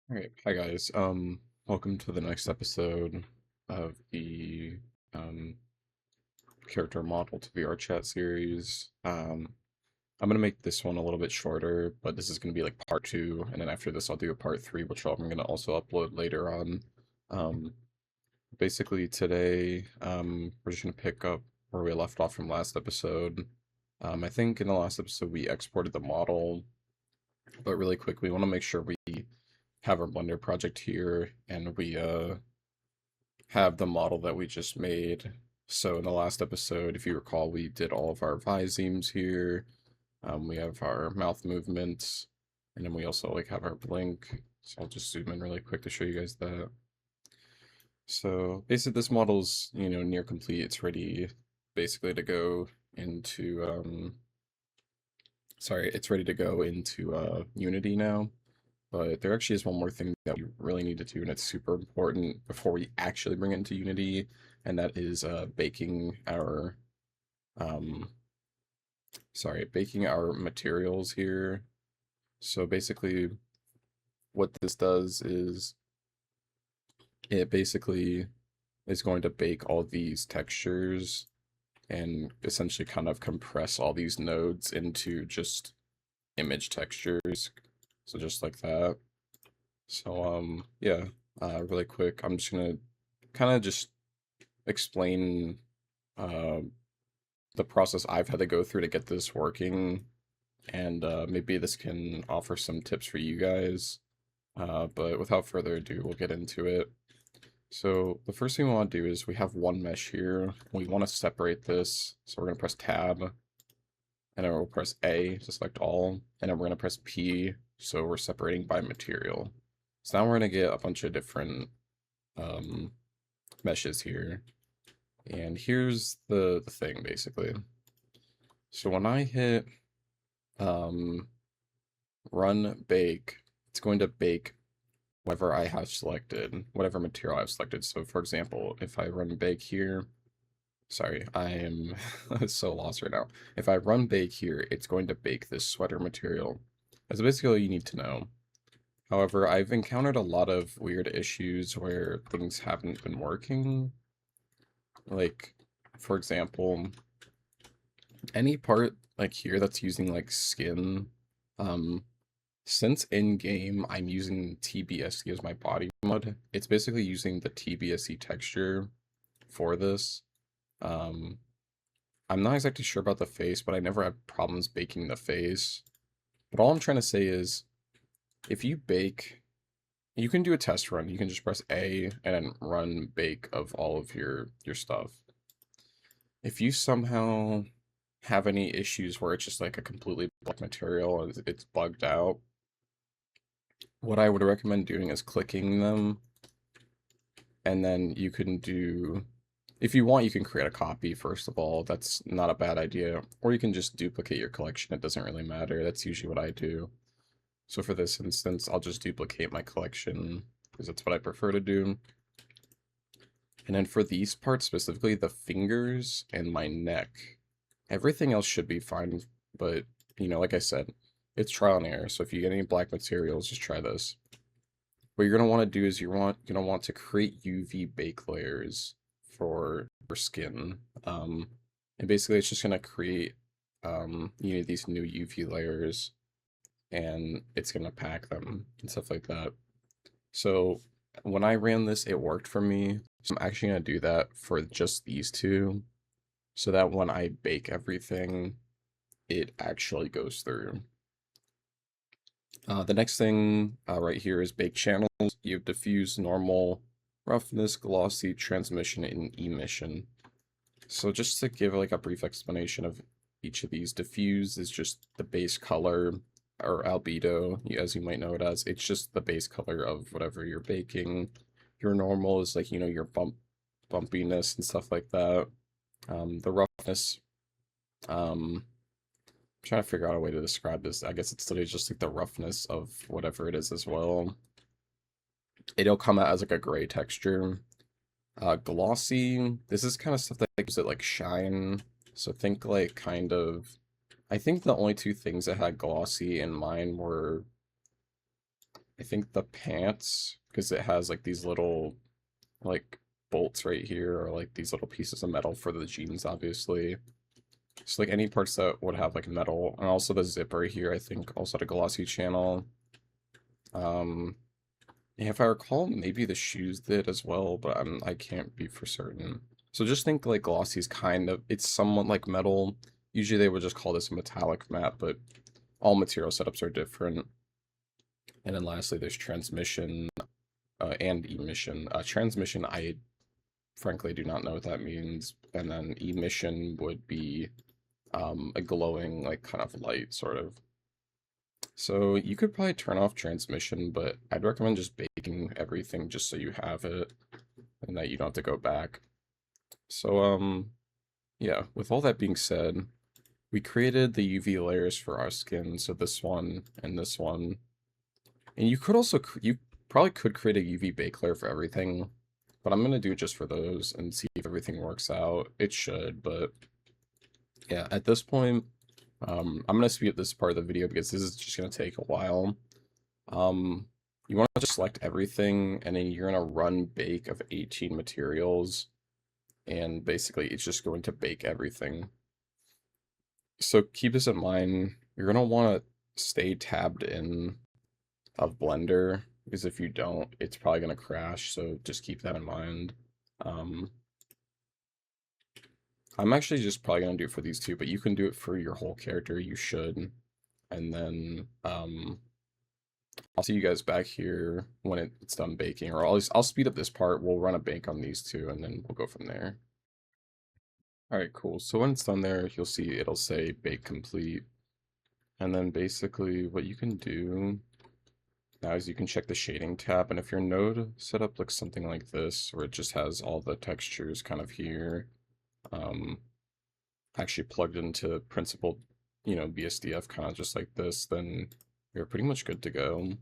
Alright, hi guys. Welcome to the next episode of the um character model to VR chat series. I'm gonna make this one a little bit shorter, but this is gonna be like part two, and then after this I'll do a part three, which I'm gonna also upload later on. Um, Basically today, we're just gonna pick up where we left off from last episode. I think in the last episode we exported the model, but really quick, we want to make sure we have our Blender project here, and we have the model that we just made. So in the last episode, if you recall, we did all of our visemes here. We have our mouth movements, and then we also like have our blink. So I'll just zoom in really quick to show you guys that. So basically this model's, near complete. It's ready basically to go into it's ready to go into Unity now. But there actually is one more thing that we really need to do, and it's super important before we actually bring it into Unity, and that is um, baking our materials here. So basically, what this does is it basically is going to bake all these textures and essentially kind of compress all these nodes into just image textures. So just like that. So, yeah, really quick, I'm just gonna kind of just explain uh, the process I've had to go through to get this working, and maybe this can offer some tips for you guys. But without further ado, we'll get into it. So the first thing we want to do is we have one mesh here. We want to separate this, so we're gonna press Tab, and then we'll press A to select all, and then we're gonna press P, so we're separating by material. So now we're gonna get a bunch of different um, meshes here. And here's the thing, basically. So when I hit um, run bake, it's going to bake whatever I have selected, whatever material I've selected. So for example, if I run bake here, sorry, I am so lost right now. If I run bake here, it's going to bake this sweater material. That's basically all you need to know. However, I've encountered a lot of weird issues where things haven't been working. Like, for example, any part like here that's using like skin, um, since in game I'm using TBSE as my body mode, it's basically using the TBSE texture for this. Um, I'm not exactly sure about the face, but I never have problems baking the face. But all I'm trying to say is, if you bake, you can do a test run. You can just press A and then run bake of all of your stuff. If you somehow have any issues where it's just like a completely black material and it's bugged out, what I would recommend doing is clicking them, and then you can do, if you want, you can create a copy first of all. That's not a bad idea. Or you can just duplicate your collection. It doesn't really matter. That's usually what I do. So for this instance, I'll just duplicate my collection because that's what I prefer to do. And then for these parts specifically, the fingers and my neck, everything else should be fine. But, like I said, it's trial and error. So if you get any black materials, just try this. What you're going to want to do is you're going to want to create UV bake layers for your skin. And basically it's just going to create these new UV layers, and it's going to pack them and stuff like that. So when I ran this, it worked for me. So I'm actually going to do that for just these two, so that when I bake everything, it actually goes through. The next thing right here is bake channels. You have diffuse, normal, roughness, glossy, transmission, and emission. So just to give like a brief explanation of each of these, diffuse is just the base color, or albedo, as you might know it as. It's just the base color of whatever you're baking. Your normal is like, your bumpiness and stuff like that. The roughness, um, trying to figure out a way to describe this. I guess it's literally just like the roughness of whatever it is as well. It'll come out as like a gray texture. Glossy, this is kind of stuff that gives it like shine. So think like kind of, I think the only two things that had glossy in mine were I think the pants, because it has like these little like bolts right here, or like these little pieces of metal for the jeans, obviously. So like any parts that would have like metal, and also the zipper here, I think also had a glossy channel. Um, yeah, if I recall, maybe the shoes did as well, but I can't be for certain. So just think like glossy's kind of, it's somewhat like metal. Usually they would just call this a metallic matte, but all material setups are different. And then lastly, there's transmission and emission. Transmission, I frankly do not know what that means. And then emission would be a glowing, like kind of light, sort of. So you could probably turn off transmission, but I'd recommend just baking everything just so you have it and that you don't have to go back. So, yeah, with all that being said, we created the UV layers for our skin, so this one and this one. And you could also, you probably could create a UV bake layer for everything, but I'm gonna do it just for those and see if everything works out. It should, but yeah, at this point, I'm gonna speed up this part of the video because this is just gonna take a while. You want to just select everything, and then you're gonna run bake of 18 materials, and basically it's just going to bake everything. So keep this in mind. You're gonna want to stay tabbed in of Blender, because if you don't, it's probably gonna crash. So just keep that in mind. Um, I'm actually just probably gonna do it for these two, but you can do it for your whole character. You should. And then I'll see you guys back here when it's done baking, or I'll speed up this part. We'll run a bake on these two, and then we'll go from there. All right, cool. So when it's done there, you'll see it'll say bake complete. And then basically what you can do now is you can check the shading tab, and if your node setup looks something like this, where it just has all the textures kind of here, um, actually plugged into principled, BSDF kind of just like this, then you're pretty much good to go.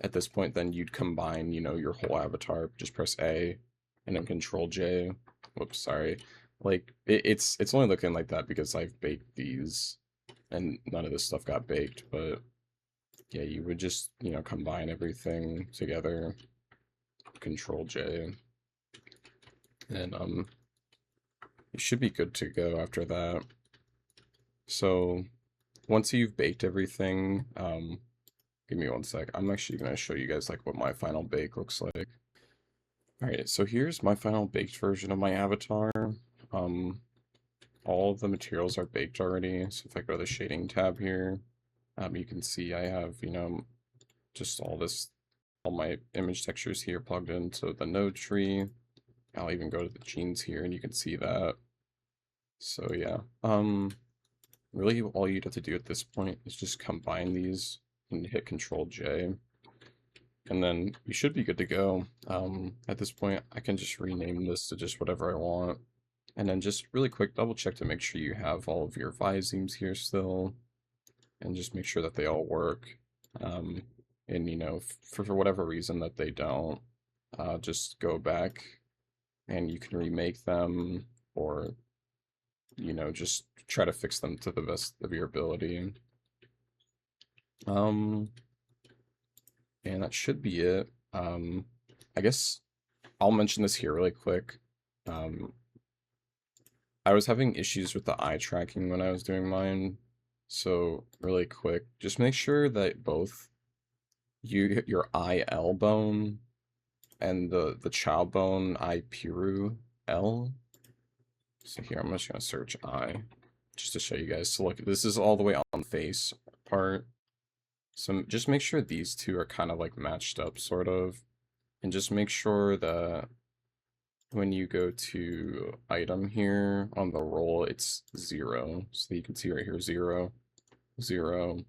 At this point, then you'd combine, your whole avatar. Just press A, and then Control J. Whoops, sorry. Like it's only looking like that because I've baked these, and none of this stuff got baked. But yeah, you would just combine everything together. Control J, and you should be good to go after that. So once you've baked everything, give me one sec. I'm actually gonna show you guys like what my final bake looks like. Alright, so here's my final baked version of my avatar. Um, all of the materials are baked already. So if I go to the shading tab here, you can see I have, just all my image textures here plugged into the node tree. I'll even go to the genes here and you can see that. So yeah, really all you'd have to do at this point is just combine these and hit Control J. And then you should be good to go. At this point, I can just rename this to just whatever I want. And then just really quick double check to make sure you have all of your visemes here still. And just make sure that they all work. And for whatever reason that they don't, just go back and you can remake them, or, just try to fix them to the best of your ability. And that should be it. I guess I'll mention this here really quick. I was having issues with the eye tracking when I was doing mine. So really quick, just make sure that both your IL bone and the child bone Piru L. So here I'm just gonna search I just to show you guys. So look, this is all the way on the face part. So just make sure these two are kind of like matched up, sort of. And just make sure that when you go to item here on the roll, it's 0. So you can see right here, 0, 0.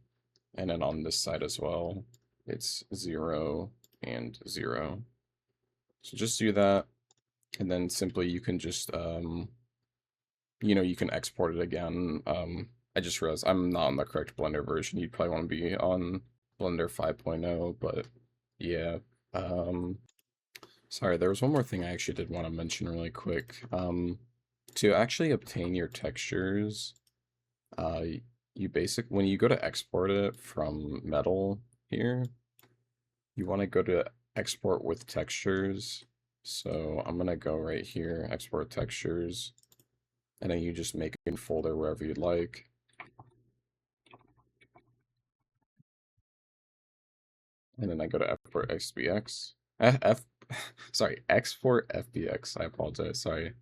And then on this side as well, it's 0 and 0. So just do that. And then simply you can just, you can export it again. I just realized I'm not on the correct Blender version. You'd probably want to be on Blender 5.0, but yeah. Sorry, there was one more thing I actually did want to mention really quick. To actually obtain your textures, you when you go to export it from Metal, here, you want to go to export with textures. So I'm gonna go right here, export textures, and then you just make a folder wherever you'd like. And then I go to export XBX. Sorry, export FBX. I apologize. Sorry,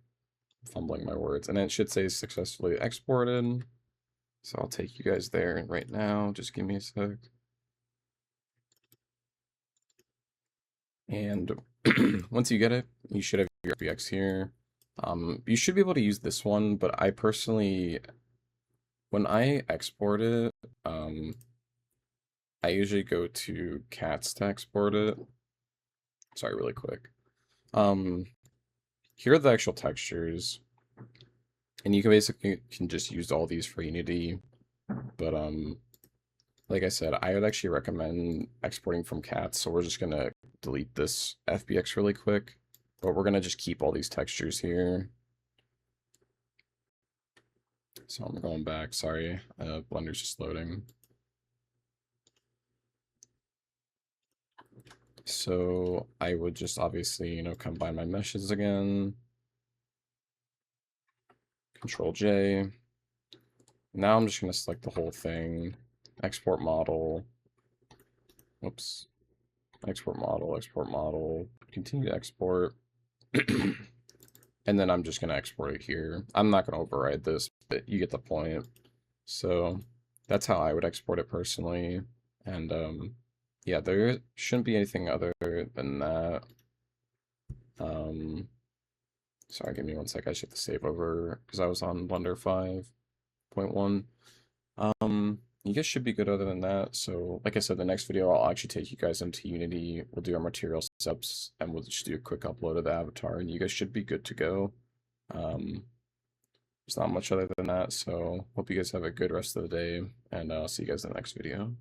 fumbling my words. And then it should say successfully exported. So I'll take you guys there right now. Just give me a sec. And once you get it, you should have your FBX here. You should be able to use this one, but I personally, when I export it, I usually go to cats to export it. Sorry, really quick. Here are the actual textures, and you can basically just use all these for Unity, but like I said, I would actually recommend exporting from cats, so we're just gonna delete this FBX really quick, but we're gonna just keep all these textures here. So I'm going back, sorry, Blender's just loading. So I would just obviously, combine my meshes again. Control J. Now I'm just gonna select the whole thing. Export model. Whoops. Export model, continue to export. And then I'm just gonna export it here. I'm not gonna override this, but you get the point. So that's how I would export it personally. And yeah, there shouldn't be anything other than that. Sorry, give me one sec. I should have to save over because I was on Blender 5.1. You guys should be good other than that. So, like I said, the next video I'll actually take you guys into Unity. We'll do our material steps and we'll just do a quick upload of the avatar, and you guys should be good to go. There's not much other than that. So, hope you guys have a good rest of the day, and I'll see you guys in the next video.